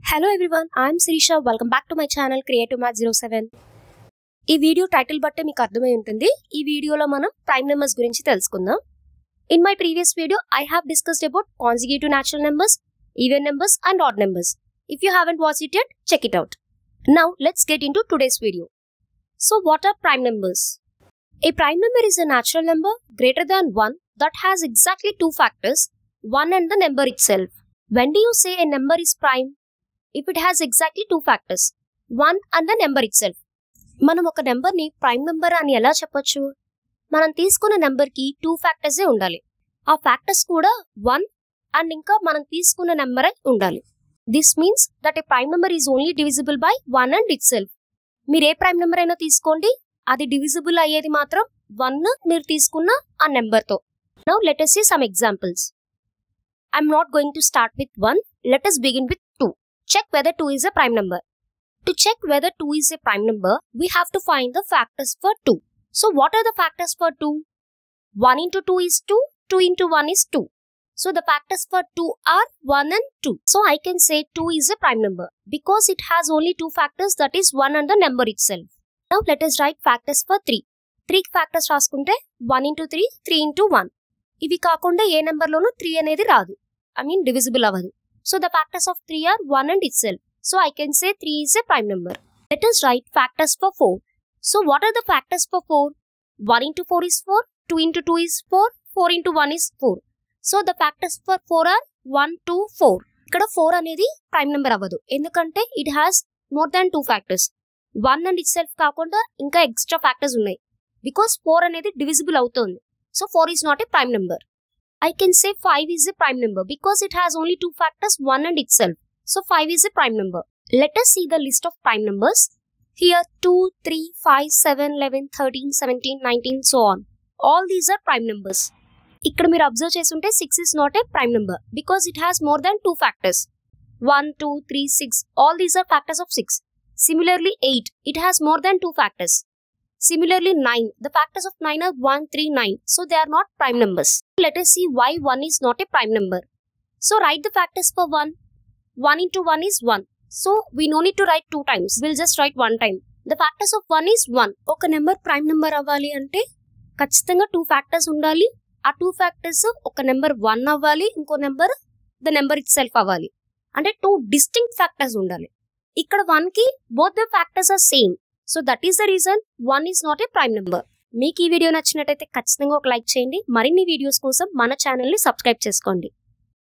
Hello everyone, I am Sirisha. Welcome back to my channel Creative Math 07. ఈ video title బట్టే మీకు అర్థమై ఉంటుంది. ఈ వీడియోలో మనం ప్రైమ్ నెంబర్స్ గురించి తెలుసుకుందాం. In my previous video, I have discussed about consecutive natural numbers, even numbers and odd numbers. If you haven't watched it yet, check it out. Now let's get into today's video. So what are prime numbers? A prime number is a natural number greater than 1 that has exactly two factors, 1 and the number itself. When do you say a number is prime? If it has exactly two factors, 1 and the number itself. మనం ఒక నెంబర్ని prime number అని ఎలా చెప్పొచ్చు? మనం తీసుకున్న నెంబర్కి 2 ఫ్యాక్టర్సే ఉండాలి. ఆ ఫ్యాక్టర్స్ కూడా 1 అండ్ ఇంకా మనం తీసుకున్న నెంబర్ ఉండాలి. This means that A prime number is only divisible by 1 and it self. మీరు ఏ ప్రైమ్ నెంబర్ అయినా తీసుకోండి, అది డివిజిబుల్ అయ్యేది మాత్రం 1 మీరు తీసుకున్న ఆ నెంబర్తో. Now let us see some examples. I'm not going to start with 1. Let us begin with 2. Check whether 2 is a prime number. To check whether 2 is a prime number, we have to find the factors for 2. So what are the factors for 2? 1 into 2 is 2, 2 into 1 is 2. So the factors for 2 are 1 and 2. So I can say 2 is a prime number because it has only two factors, that is 1 and the number itself. Now let us write factors for 3. 3 factors రాసుకుంటే 1 into 3, 3 into 1. ఇవి కాకుండా ఏ నెంబర్లోనూ 3 అనేది రాదు. divisible అవ్వదు. So the factors of 3 are 1 and itself. So I can say 3 is a prime number. Let us write factors for 4. So what are the factors for 4? 1 into 4 is 4, 2 into 2 is 4, 4 into 1 is 4. So the factors for 4 are 1, 2, 4. ఇక్కడ 4 అనేది prime number అవ్వదు, ఎందుకంటే it has more than 2 factors. 1 and itself కాకుండా ఇంకా extra factors ఉన్నాయి. Because 4 అనేది divisible అవుతుంది. So 4 is not a prime number. I can say 5 is a prime number because it has only two factors, 1 and itself. So 5 is a prime number. Let us see the list of prime numbers. Here 2, 3, 5, 7, 11, 13, 17, 19, so on. All these are prime numbers. ఇక్కడ మీరు observe చేస్తుంటే 6 is not a prime number because it has more than two factors. 1, 2, 3, 6. All these are factors of 6. Similarly 8. It has more than two factors. Similarly 9. The factors of 9 are 1, 3, 9. So they are not prime numbers. Let us see why 1 is not a prime number. So write the factors for 1. 1 into 1 is 1. So we no need to write 2 times. We'll just write 1 time. The factors of 1 is 1. ఒక number prime number అవ్వాలి అంటే ఖచ్చితంగా 2 factors ఉండాలి. ఆ 2 factors ఒక number 1 అవ్వాలి, ఇంకో number the number itself అవ్వాలి. అంటే 2 డిస్టింక్ట్ ఫ్యాక్టర్స్ ఉండాలి. ఇక్కడ 1 కి both the factors are same. So that is the reason 1 is not a prime number. మీకు ఈ వీడియో నచ్చినట్టయితే ఖచ్చితంగా ఒక లైక్ చేయండి. మరిన్ని వీడియోస్ కోసం మన ఛానల్ని సబ్స్క్రైబ్ చేసుకోండి.